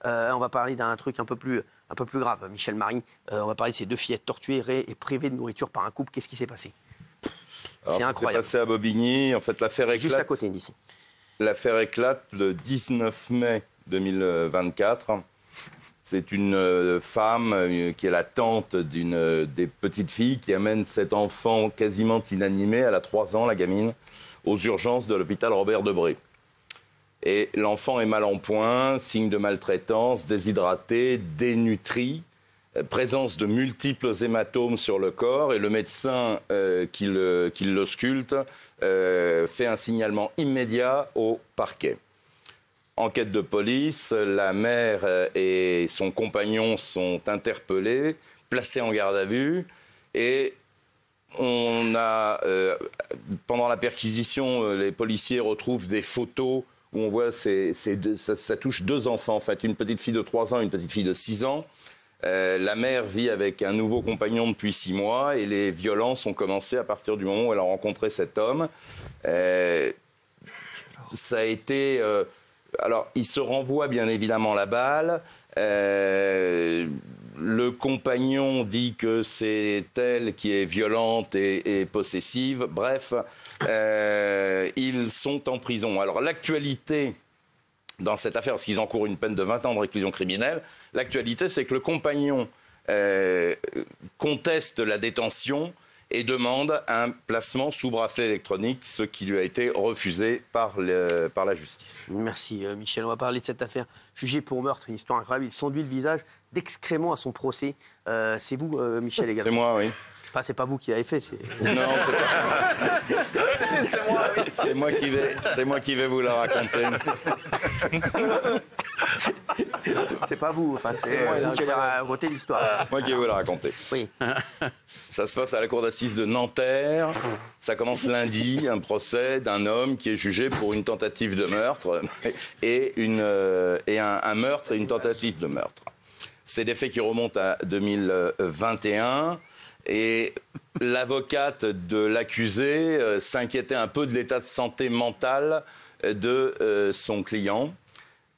On va parler d'un truc un peu plus grave. Michel Marie, on va parler de ces 2 fillettes torturées et privées de nourriture par un couple. Qu'est-ce qui s'est passé? C'est incroyable. Ça s'est passé à Bobigny. En fait, l'affaire éclate. Juste à côté d'ici. L'affaire éclate le 19 mai 2024. C'est une femme qui est la tante d'une des petites filles qui amène cet enfant quasiment inanimé, elle a 3 ans, la gamine, aux urgences de l'hôpital Robert Debré. Et l'enfant est mal en point, signe de maltraitance, déshydraté, dénutri, présence de multiples hématomes sur le corps, et le médecin qui l'ausculte fait un signalement immédiat au parquet. Enquête de police, la mère et son compagnon sont interpellés, placés en garde à vue, et on a, pendant la perquisition, les policiers retrouvent des photos où on voit ça touche 2 enfants, en fait, une petite fille de 3 ans et une petite fille de 6 ans. La mère vit avec un nouveau compagnon depuis 6 mois et les violences ont commencé à partir du moment où elle a rencontré cet homme. Ça a été... alors, il se renvoie bien évidemment la balle. Le compagnon dit que c'est elle qui est violente et possessive. Bref, ils sont en prison. Alors, l'actualité dans cette affaire, parce qu'ils encourent une peine de 20 ans de réclusion criminelle, l'actualité, c'est que le compagnon conteste la détention et demande un placement sous bracelet électronique, ce qui lui a été refusé par la justice. Merci Michel. On va parler de cette affaire jugée pour meurtre, une histoire incroyable. Il s'enduit le visage d'excréments à son procès. C'est vous, Michel, également? C'est moi, oui. Enfin, c'est pas vous qui l'avez fait, c'est... Non, c'est pas... C'est moi, oui. C'est moi qui vais vous la raconter. C'est pas vous, enfin, c'est vous qui allez raconter l'histoire. Moi qui vais vous la raconter. Oui. Ça se passe à la cour d'assises de Nanterre. Ça commence lundi, un procès d'un homme qui est jugé pour une tentative de meurtre et un meurtre et une tentative de meurtre. C'est des faits qui remontent à 2021 et l'avocate de l'accusé s'inquiétait un peu de l'état de santé mentale de son client.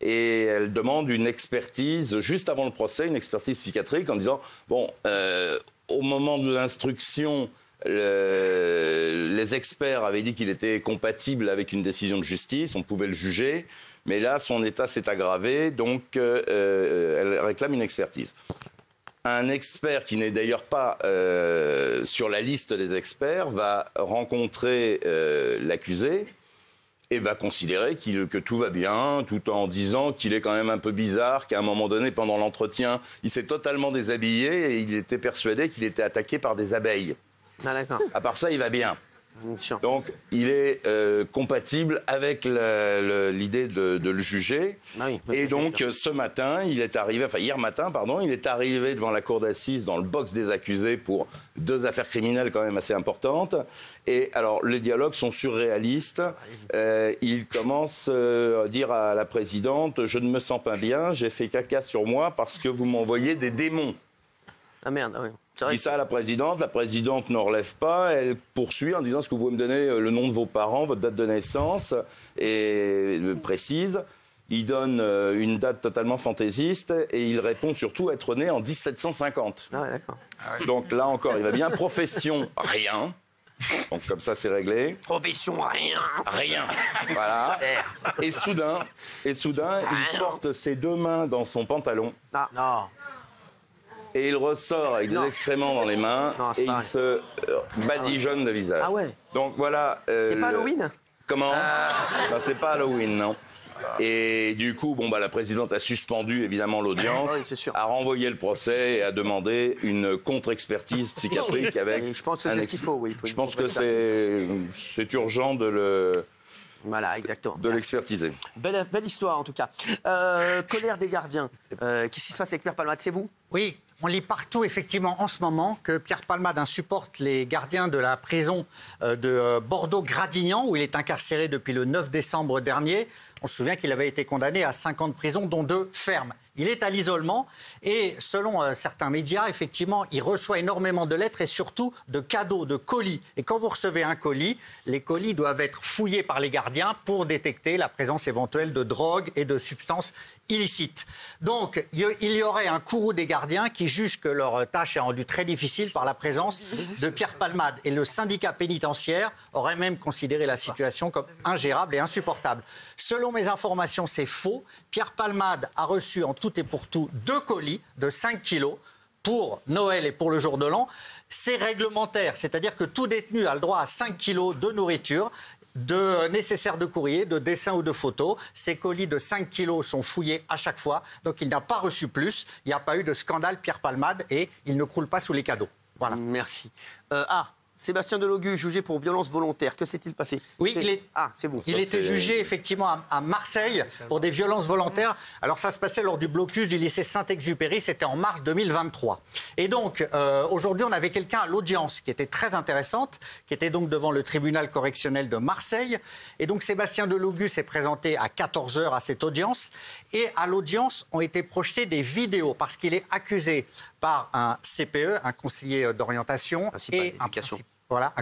Et elle demande une expertise, juste avant le procès, une expertise psychiatrique, en disant, bon, au moment de l'instruction, les experts avaient dit qu'il était compatible avec une décision de justice, on pouvait le juger, mais là, son état s'est aggravé, donc elle réclame une expertise. Un expert qui n'est d'ailleurs pas sur la liste des experts va rencontrer l'accusé, et va considérer que tout va bien, tout en disant qu'il est quand même un peu bizarre, qu'à un moment donné, pendant l'entretien, il s'est totalement déshabillé et il était persuadé qu'il était attaqué par des abeilles. Ah, d'accord. À part ça, il va bien. Donc, il est compatible avec l'idée de le juger. Ah oui, et donc, ce matin, hier matin, il est arrivé devant la cour d'assises dans le box des accusés pour 2 affaires criminelles quand même assez importantes. Et alors, les dialogues sont surréalistes. Il commence à dire à la présidente « Je ne me sens pas bien, j'ai fait caca sur moi parce que vous m'envoyez des démons. » Ah merde, ah oui. Il dit ça à la présidente ne relève pas, elle poursuit en disant est-ce que vous pouvez me donner le nom de vos parents, votre date de naissance, et précise. Il donne une date totalement fantaisiste et il répond surtout être né en 1750. Ah ouais, d'accord. Donc là encore, il va bien. Profession, rien. Donc comme ça, c'est réglé. Profession, rien. Rien. Voilà. Et soudain, il porte ses 2 mains dans son pantalon. Ah. Non. Et il ressort avec des excréments dans les mains et il se badigeonne le visage. Ah ouais. Donc voilà. C'était pas Halloween? Comment? Non, c'est pas Halloween, non. Et du coup, la présidente a suspendu évidemment l'audience, oui, c'est sûr. a renvoyé le procès et a demandé une contre-expertise psychiatrique avec. Et je pense que c'est ce qu'il faut, oui. Je pense que c'est urgent de Voilà, exactement. De l'expertiser. Belle histoire, en tout cas. Colère des gardiens. Qu'est-ce qui se passe avec Pierre Palmade? C'est vous? Oui, on lit partout, effectivement, en ce moment, que Pierre Palmade insupporte les gardiens de la prison de Bordeaux-Gradignan, où il est incarcéré depuis le 9 décembre dernier. On se souvient qu'il avait été condamné à 5 ans de prison, dont 2 fermes. Il est à l'isolement et selon certains médias, effectivement, il reçoit énormément de lettres et surtout de cadeaux, de colis. Et quand vous recevez un colis, les colis doivent être fouillés par les gardiens pour détecter la présence éventuelle de drogue et de substances illicite. Donc, il y aurait un courroux des gardiens qui jugent que leur tâche est rendue très difficile par la présence de Pierre Palmade. Et le syndicat pénitentiaire aurait même considéré la situation comme ingérable et insupportable. Selon mes informations, c'est faux. Pierre Palmade a reçu en tout et pour tout 2 colis de 5 kilos pour Noël et pour le jour de l'an. C'est réglementaire, c'est-à-dire que tout détenu a le droit à 5 kilos de nourriture, de nécessaires de courrier, de dessins ou de photos. Ces colis de 5 kilos sont fouillés à chaque fois, donc il n'a pas reçu plus. Il n'y a pas eu de scandale Pierre Palmade et il ne croule pas sous les cadeaux. Voilà. Merci. Sébastien Delogu, jugé pour violence volontaire. Que s'est-il passé? Oui, c'est bon. Il était jugé effectivement à Marseille pour des violences volontaires. Alors ça se passait lors du blocus du lycée Saint-Exupéry, c'était en mars 2023. Et donc aujourd'hui on avait quelqu'un à l'audience qui était très intéressante, qui était donc devant le tribunal correctionnel de Marseille. Et donc Sébastien Delogu s'est présenté à 14h à cette audience. Et à l'audience ont été projetées des vidéos parce qu'il est accusé par un CPE, un conseiller d'orientation, et un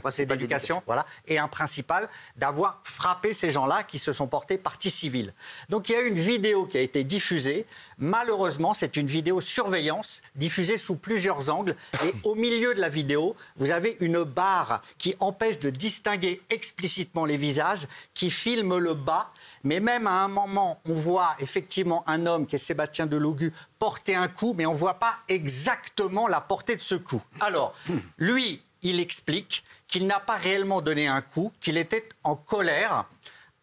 conseiller d'éducation, et un principal, d'avoir frappé ces gens-là qui se sont portés partie civile. Donc il y a eu une vidéo qui a été diffusée. Malheureusement, c'est une vidéo surveillance diffusée sous plusieurs angles. Et au milieu de la vidéo, vous avez une barre qui empêche de distinguer explicitement les visages, qui filme le bas. Mais même à un moment, on voit effectivement un homme qui est Sébastien Delogu porter un coup, mais on ne voit pas exactement la portée de ce coup. Alors, lui, il explique qu'il n'a pas réellement donné un coup, qu'il était en colère.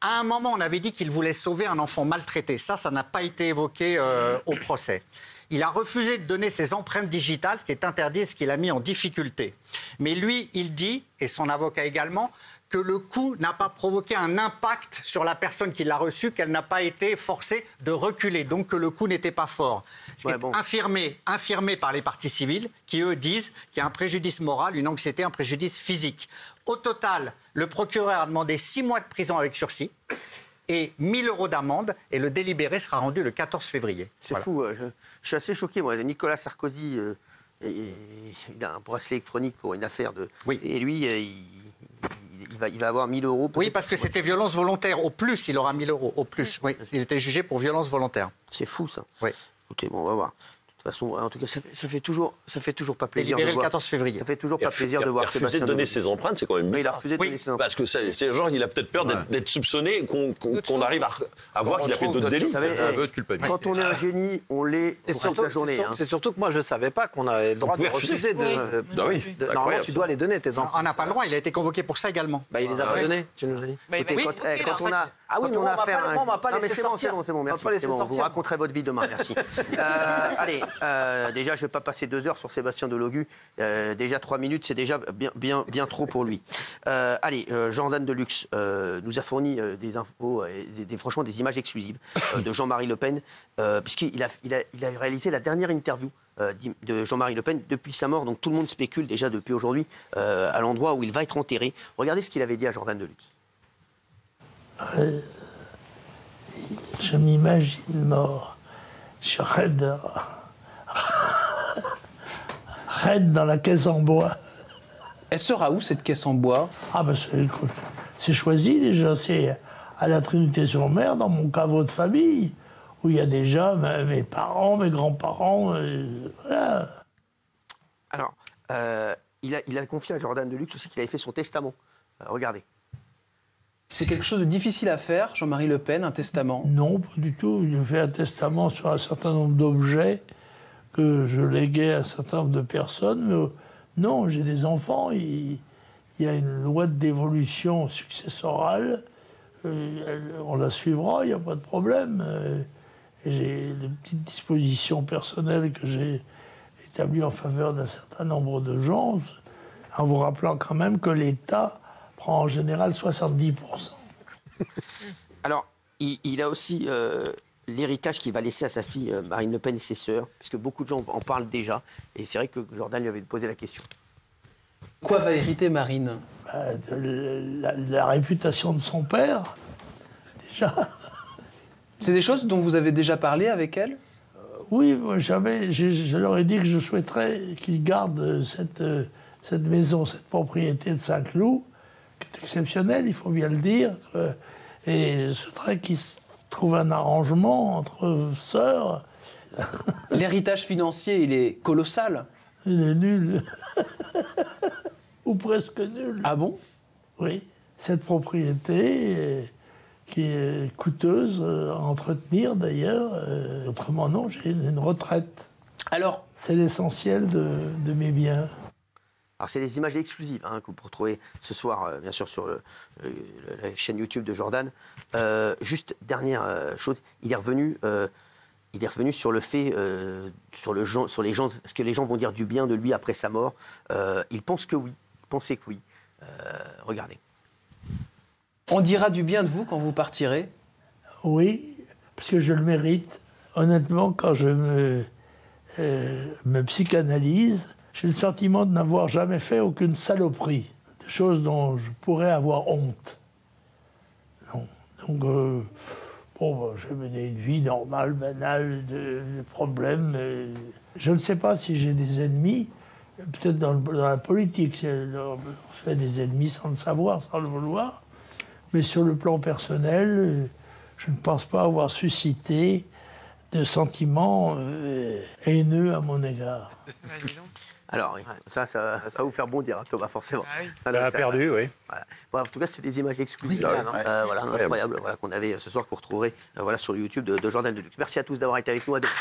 À un moment, on avait dit qu'il voulait sauver un enfant maltraité. Ça n'a pas été évoqué au procès. Il a refusé de donner ses empreintes digitales, ce qui est interdit et ce qui l'a mis en difficulté. Mais lui, il dit, et son avocat également, que le coup n'a pas provoqué un impact sur la personne qui l'a reçu, qu'elle n'a pas été forcée de reculer, donc que le coup n'était pas fort. Ce qui est infirmé par les parties civiles, qui eux disent qu'il y a un préjudice moral, une anxiété, un préjudice physique. Au total, le procureur a demandé 6 mois de prison avec sursis et 1 000 € d'amende, et le délibéré sera rendu le 14 février. C'est fou, je suis assez choqué, moi. Nicolas Sarkozy, il a un bracelet électronique pour une affaire de... Oui. Et lui, il va avoir 1 000 €. Oui, parce que c'était violence volontaire. Au plus, il aura 1 000 €. Au plus, oui. Il était jugé pour violence volontaire. C'est fou, ça. Oui. Écoutez, bon, on va voir. De toute façon, en tout cas, ça fait toujours pas plaisir Délibéré de voir. le 14 février. Ça fait toujours pas plaisir de voir Sébastien. Il a refusé de donner ses empreintes, c'est quand même Mais il a bizarre. refusé de donner ses empreintes. Parce que c'est genre, il a peut-être peur d'être soupçonné, qu'on arrive à voir qu'il a fait d'autres délits. Vous savez, quand on est un génie, on l'est toute la journée. C'est surtout que moi, je ne savais pas qu'on avait le droit de refuser de... Bah oui, c'est Normalement, incroyable, tu ça. dois les donner, tes enfants. On n'a pas le droit, il a été convoqué pour ça également. Bah, il les a pas donnés, tu nous as dit. Écoutez, quand on a... Ah oui, quand mais on a on va affaire pas- à un- moi, on va pas Non, mais laisser c'est bon, sortir. c'est bon, On va merci. pas laisser C'est bon, sortir. vous raconterez votre vie demain, merci. Allez, déjà, je ne vais pas passer 2 heures sur Sébastien Delogu. Déjà 3 minutes, c'est déjà bien trop pour lui. Allez, Jordan Deluxe nous a fourni des infos, franchement des images exclusives de Jean-Marie Le Pen, puisqu'il a réalisé la dernière interview de Jean-Marie Le Pen depuis sa mort. Donc tout le monde spécule déjà depuis aujourd'hui à l'endroit où il va être enterré. Regardez ce qu'il avait dit à Jordan Deluxe. Je m'imagine mort. Je suis raide dans la caisse en bois. Elle sera où cette caisse en bois? Ah ben c'est choisi déjà, c'est à la Trinité-sur-Mer, dans mon caveau de famille, où il y a déjà mes parents, mes grands-parents, voilà. Alors, il a confié à Jordan Deluxe aussi qu'il avait fait son testament. Regardez. C'est quelque chose de difficile à faire, Jean-Marie Le Pen, un testament? Non, pas du tout. J'ai fait un testament sur un certain nombre d'objets que je léguais à un certain nombre de personnes. Mais non, j'ai des enfants. Il y a une loi de dévolution successorale. On la suivra, il n'y a pas de problème. Et j'ai des petites dispositions personnelles que j'ai établies en faveur d'un certain nombre de gens, en vous rappelant quand même que l'État prend en général 70%. Alors, il a aussi l'héritage qu'il va laisser à sa fille Marine Le Pen et ses sœurs, puisque beaucoup de gens en parlent déjà. Et c'est vrai que Jordan lui avait posé la question. Quoi va hériter Marine? De la réputation de son père, déjà. C'est des choses dont vous avez déjà parlé avec elle? Oui, moi, je leur ai dit que je souhaiterais qu'ils gardent cette maison, cette propriété de Saint-Cloud, qui est exceptionnelle, il faut bien le dire. Et je souhaiterais qu'ils trouve un arrangement entre sœurs. L'héritage financier, il est colossal. Il est nul. Ou presque nul. Ah bon? Oui. Cette propriété, qui est coûteuse à entretenir d'ailleurs, autrement non, j'ai une retraite. Alors, C'est l'essentiel de mes biens. Alors, c'est des images exclusives que vous pourrez retrouver ce soir, bien sûr, sur la chaîne YouTube de Jordan. Juste, dernière chose, il est revenu sur le fait, sur les gens, est-ce que les gens vont dire du bien de lui après sa mort? Il pense que oui. Il pensait que oui. Regardez. on dira du bien de vous quand vous partirez? Oui, parce que je le mérite. Honnêtement, quand je me psychanalyse, j'ai le sentiment de n'avoir jamais fait aucune saloperie, des choses dont je pourrais avoir honte. Non. Donc, j'ai mené une vie normale, banale, de problèmes. Je ne sais pas si j'ai des ennemis, peut-être dans la politique, on fait des ennemis sans le savoir, sans le vouloir, mais sur le plan personnel, je ne pense pas avoir suscité de sentiments haineux à mon égard. Alors, oui, ça va vous faire bondir, Thomas, forcément. Ah oui. Alors, Elle a ça- perdu, oui. Voilà. Bon, en tout cas, c'est des images exclusives, Oui, voilà, incroyables, voilà, qu'on avait ce soir, que vous retrouverez sur le YouTube de Jordan Deluxe. Merci à tous d'avoir été avec nous. À demain.